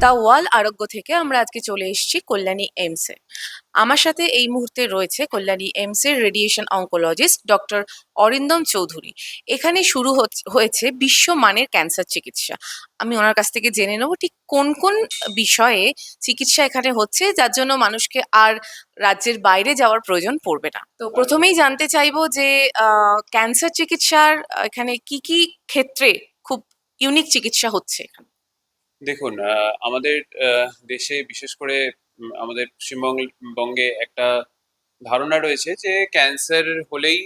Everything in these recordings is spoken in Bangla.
দ্য ওয়াল আরোগ্য থেকে আমরা আজকে চলে এসেছি কল্যাণী এইমসে। আমার সাথে এই মুহূর্তে রয়েছে কল্যাণী এইমসের radiation oncologist doctor Arindam Chowdhury. এখানে শুরু হয়েছে বিশ্বমানের ক্যান্সার চিকিৎসা। আমি ওনার কাছ থেকে জেনে নেবো ঠিক কোন কোন বিষয়ে চিকিৎসা এখানে হচ্ছে, যার জন্য মানুষকে আর রাজ্যের বাইরে যাওয়ার প্রয়োজন পড়বে না। তো প্রথমেই জানতে চাইবো যে ক্যান্সার চিকিৎসার এখানে কি কি ক্ষেত্রে খুব ইউনিক চিকিৎসা হচ্ছে এখানে। দেখুন, আমাদের দেশে বিশেষ করে আমাদের পশ্চিমবঙ্গে একটা ধারণা রয়েছে যে ক্যান্সার হলেই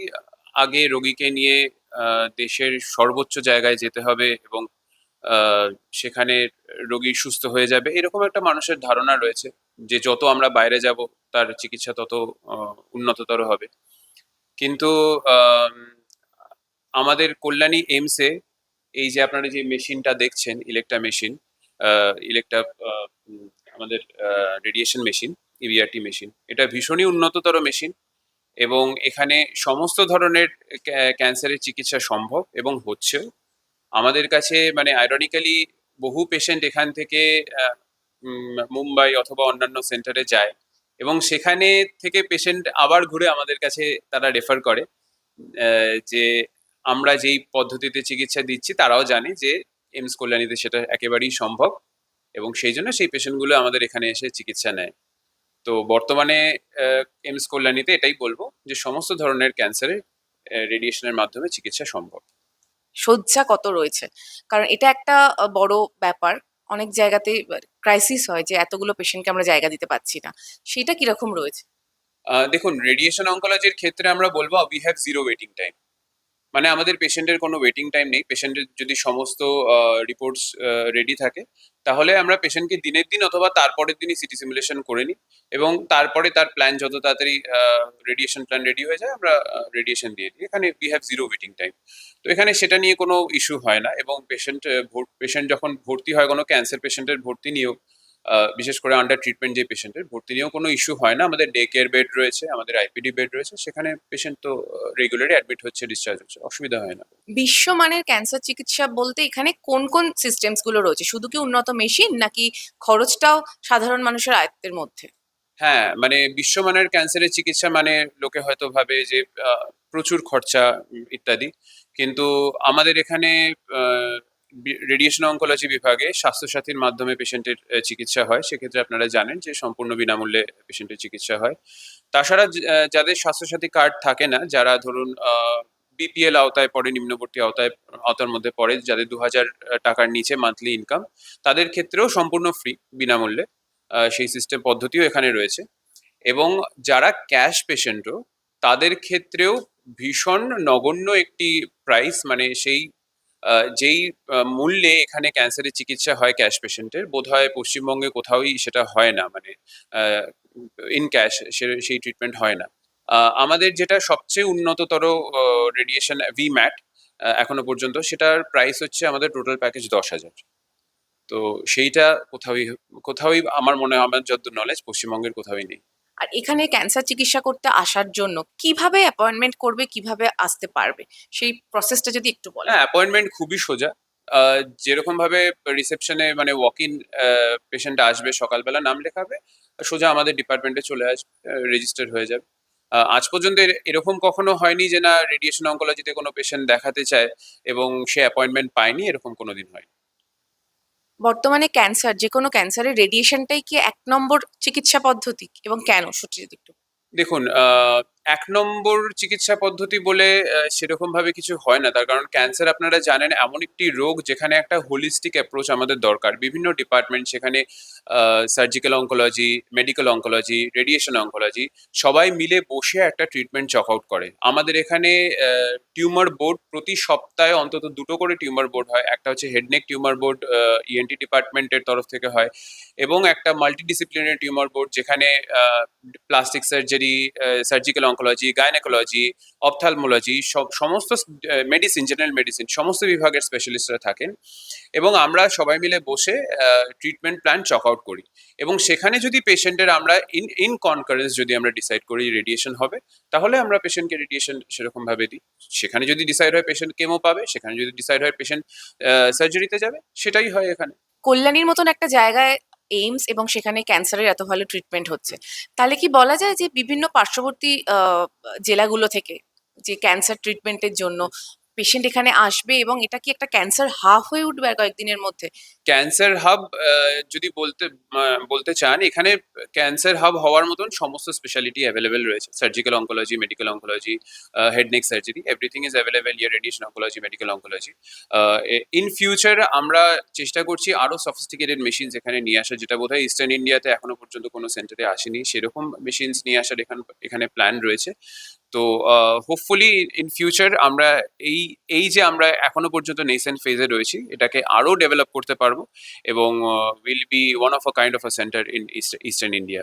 আগে রোগীকে নিয়ে দেশের সর্বোচ্চ জায়গায় যেতে হবে এবং আহ, সেখানে রোগী সুস্থ হয়ে যাবে, এরকম একটা মানুষের ধারণা রয়েছে যে যত আমরা বাইরে যাব তার চিকিৎসা তত উন্নততর হবে। কিন্তু আম, আমাদের কল্যাণী এইমসে এই যে আপনারা যে মেশিনটা দেখছেন, ইলেকট্রা মেশিন, ইলেকট্রা আমাদের রেডিয়েশন মেশিন, ইবিআরটি মেশিন, এটা ভীষণই উন্নততর মেশিন এবং এখানে সমস্ত ধরনের ক্যান্সারের চিকিৎসা সম্ভব এবং হচ্ছেও। আমাদের কাছে মানে আইরনিক্যালি বহু পেশেন্ট এখান থেকে মুম্বাই অথবা অন্যান্য সেন্টারে যায় এবং সেখানে থেকে পেশেন্ট আবার ঘুরে আমাদের কাছে তারা রেফার করে যে আমরা যেই পদ্ধতিতে চিকিৎসা দিচ্ছি তারাও জানে যে এইমস কল্যাণীতে সেটা একেবারেই সম্ভব এবং সেই জন্য সেই পেশেন্টগুলো আমাদের এখানে এসে চিকিৎসা নেয়। তো বর্তমানে এইমস কল্যাণীতে এটাই বলবো যে সমস্ত ধরনের ক্যান্সারের রেডিয়েশনের মাধ্যমে চিকিৎসা সম্ভব। শয্যা কত রয়েছে? কারণ এটা একটা বড় ব্যাপার। অনেক জায়গাতে ক্রাইসিস হয় যে এতগুলো পেশেন্টকে আমরা জায়গা দিতে পারছি না। সেটা কিরকম রয়েছে? দেখুন, রেডিয়েশন অঙ্কোলজির ক্ষেত্রে আমরা বলবো we have zero waiting time. মানে আমাদের পেশেন্টের কোনো ওয়েটিং টাইম নেই। পেশেন্টের যদি সমস্ত রিপোর্টস রেডি থাকে তাহলে আমরা পেশেন্টকে দিনের দিন অথবা তারপরের দিনই সিটি সিমুলেশন করে নিই এবং তারপরে তার প্ল্যান যত তাড়াতাড়ি রেডিয়েশন প্ল্যান রেডি হয়ে যায় আমরা রেডিয়েশন দিয়ে দিই। এখানে we have zero waiting time. তো এখানে সেটা নিয়ে কোনো ইস্যু হয় না এবং পেশেন্ট যখন ভর্তি হয় কোনো ক্যান্সার পেশেন্টের ভর্তি নিয়েও বিশেষ করে আন্ডার ট্রিটমেন্ট যে পেশেন্টের ভর্তি নিয়েও কোনো ইস্যু হয় না। আমাদের ডে কেয়ার বেড রয়েছে, আমাদের আইপিডি বেড রয়েছে, সেখানে পেশেন্ট তো রেগুলারই অ্যাডমিট হচ্ছে, ডিসচার্জ হচ্ছে, অসুবিধা হয় না। বিশ্বমানের ক্যান্সার চিকিৎসা বলতে এখানে কোন কোন সিস্টেমস গুলো রয়েছে? শুধু কি উন্নত মেশিন, নাকি খরচটাও সাধারণ মানুষের আয়ত্তের মধ্যে? হ্যাঁ, মানে বিশ্বমানের ক্যান্সারের চিকিৎসা মানে লোকে হয়তো ভাবে যে প্রচুর খরচা ইত্যাদি। কিন্তু আমাদের এখানে রেডিয়েশন অঙ্কোলজি বিভাগে স্বাস্থ্যসাথীর মাধ্যমে পেশেন্টের চিকিৎসা হয়। সেক্ষেত্রে আপনারা জানেন যে সম্পূর্ণ বিনামূল্যে পেশেন্টের চিকিৎসা হয়। তাছাড়া যাদের স্বাস্থ্যসাথী কার্ড থাকে না, যারা ধরুন বিপিএল আওতায় পড়ে, নিম্নবর্তী আওতার মধ্যে পড়ে, যাদের 2,000 টাকার নিচে মান্থলি ইনকাম, তাদের ক্ষেত্রেও সম্পূর্ণ ফ্রি, বিনামূল্যে সেই সিস্টেম পদ্ধতিও এখানে রয়েছে। এবং যারা ক্যাশ পেশেন্টও, তাদের ক্ষেত্রেও ভীষণ নগণ্য একটি প্রাইস, মানে সেই যেই মূল্যে এখানে ক্যান্সারের চিকিৎসা হয় ক্যাশ পেশেন্টের, বোধহয় পশ্চিমবঙ্গে কোথাওই সেটা হয় না। মানে ইন ক্যাশ সেই ট্রিটমেন্ট হয় না। আমাদের যেটা সবচেয়ে উন্নততর রেডিয়েশন ভি ম্যাট এখনো পর্যন্ত, সেটার প্রাইস হচ্ছে আমাদের টোটাল প্যাকেজ 10,000। তো সেইটা কোথাওই কোথাওই আমার মনে হয়, আমার যত নলেজ, পশ্চিমবঙ্গের কোথাওই নেই। আর এখানে ক্যান্সার চিকিৎসা করতে আসার জন্য কিভাবে অ্যাপয়েন্টমেন্ট করবে, কিভাবে আসতে পারবে, সেই প্রসেসটা যদি একটু বলেন। হ্যাঁ, অ্যাপয়েন্টমেন্ট খুবই সোজা। যেরকম ভাবে রিসেপশনে মানে ওয়াক ইন পেশেন্ট আসবে, সকালবেলা নাম লেখাবে, সোজা আমাদের ডিপার্টমেন্টে চলে আসবে, রেজিস্টার হয়ে যাবে। আজ পর্যন্ত এরকম কখনো হয়নি যে না রেডিয়েশন অঙ্কোলজিতে কোনো পেশেন্ট দেখাতে চায় এবং সে অ্যাপয়েন্টমেন্ট পায়নি, এরকম কোনোদিন হয়নি। বর্তমানে ক্যান্সার, যে কোনো ক্যান্সারের রেডিয়েশনটাই কি এক নম্বর চিকিৎসা পদ্ধতি, এবং কেন সেটা যদি একটু। দেখুন, এক নম্বর চিকিৎসা পদ্ধতি বলে সেরকম ভাবে কিছু হয় না। তার কারণ ক্যান্সার আপনারা জানেন এমন একটি রোগ যেখানে একটা হোলিস্টিক অ্যাপ্রোচ আমাদের দরকার। বিভিন্ন ডিপার্টমেন্ট, সেখানে surgical oncology, medical oncology, radiation oncology, সবাই মিলে বসে একটা ট্রিটমেন্ট চক আউট করে। আমাদের এখানে টিউমার বোর্ড প্রতি সপ্তাহে অন্তত দুটো করে টিউমার বোর্ড হয়। একটা হচ্ছে হেডনেক টিউমার বোর্ড, ইএনটি ডিপার্টমেন্টের তরফ থেকে হয়, এবং একটা মাল্টিডিসিপ্লিনারি টিউমার বোর্ড যেখানে plastic surgery, surgical oncology, gynaecology, ophthalmology, সমস্ত মেডিসিন, জেনারেল মেডিসিন, সমস্ত বিভাগের স্পেশালিস্টরা থাকেন এবং আমরা সবাই মিলে বসে ট্রিটমেন্ট প্ল্যান চক আউট করি। এবং সেখানে যদি পেশেন্টের আমরা ইন কনকারেন্স যদি আমরা ডিসাইড করি রেডিয়েশন হবে, তাহলে আমরা পেশেন্টকে রেডিয়েশন সেরকম ভাবে দিই। সেখানে যদি ডিসাইড হয় পেশেন্ট কেমো পাবে, সেখানে যদি ডিসাইড হয় পেশেন্ট সার্জারিতে যাবে, সেটাই হয় এখানে। কল্যাণীর মতন একটা জায়গায় এইমস এবং সেখানে ক্যান্সারের এত ভালো ট্রিটমেন্ট হচ্ছে, তাহলে কি বলা যায় যে বিভিন্ন পার্শ্ববর্তী জেলাগুলো থেকে যে ক্যান্সার ট্রিটমেন্টের জন্য পেশেন্ট এখানে আসবে এবং এটা কি একটা ক্যান্সার হাব হয়ে উঠবে আর কয়েকদিনের মধ্যে? ক্যান্সার হাব যদি বলতে চান, এখানে ক্যান্সার হাব হওয়ার মতন সমস্ত স্পেশালিটি অ্যাভেলেবেল রয়েছে। Surgical oncology, medical oncology, head neck surgery, everything is available year, radiation oncology, medical oncology. In future আমরা চেষ্টা করছি আরো সফিস্টিকেটেড মেশিনস এখানে নিয়ে আসার, যেটা বোধহয় ইস্টার্ন ইন্ডিয়াতে এখনো পর্যন্ত কোনো সেন্টারে আসেনি। সেরকম মেশিনস নিয়ে আসার এখানে প্ল্যান রয়েছে। তো হোপফুলি ইন ফিউচার আমরা এই এই যে আমরা এখনো পর্যন্ত নেসেন্ট ফেজে রয়েছি, এটাকে আরো ডেভেলপ করতে পারবো এবং will be one of a kind of a centre in eastern India.